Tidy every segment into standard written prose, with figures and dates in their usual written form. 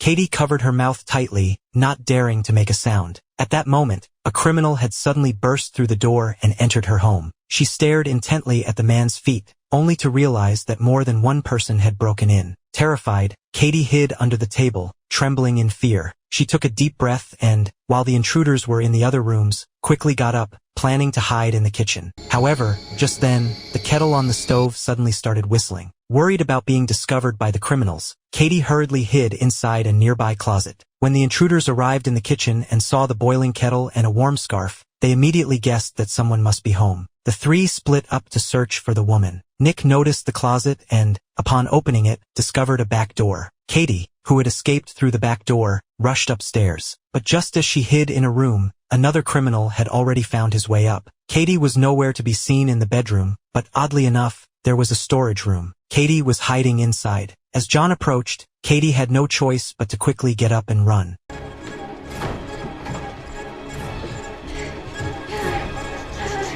Katie covered her mouth tightly, not daring to make a sound. At that moment, a criminal had suddenly burst through the door and entered her home. She stared intently at the man's feet, only to realize that more than one person had broken in. Terrified, Katie hid under the table, trembling in fear. She took a deep breath and, while the intruders were in the other rooms, quickly got up, planning to hide in the kitchen. However, just then, the kettle on the stove suddenly started whistling. Worried about being discovered by the criminals, Katie hurriedly hid inside a nearby closet. When the intruders arrived in the kitchen and saw the boiling kettle and a warm scarf, they immediately guessed that someone must be home. The three split up to search for the woman. Nick noticed the closet and, upon opening it, discovered a back door. Katie, who had escaped through the back door, rushed upstairs. But just as she hid in a room, another criminal had already found his way up. Katie was nowhere to be seen in the bedroom, but oddly enough, there was a storage room. Katie was hiding inside. As John approached, Katie had no choice but to quickly get up and run.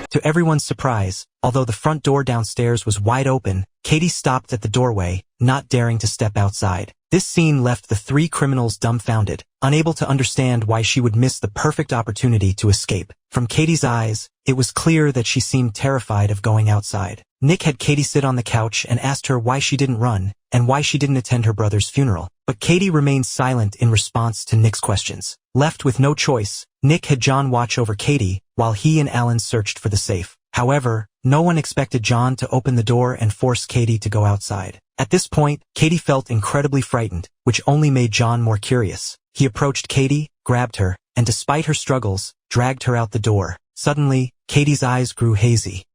To everyone's surprise, although the front door downstairs was wide open, Katie stopped at the doorway, not daring to step outside. This scene left the three criminals dumbfounded, unable to understand why she would miss the perfect opportunity to escape. From Katie's eyes, it was clear that she seemed terrified of going outside. Nick had Katie sit on the couch and asked her why she didn't run, and why she didn't attend her brother's funeral. But Katie remained silent in response to Nick's questions. Left with no choice, Nick had John watch over Katie, while he and Alan searched for the safe. However, no one expected John to open the door and force Katie to go outside. At this point, Katie felt incredibly frightened, which only made John more curious. He approached Katie, grabbed her, and despite her struggles, dragged her out the door. Suddenly, Katie's eyes grew hazy.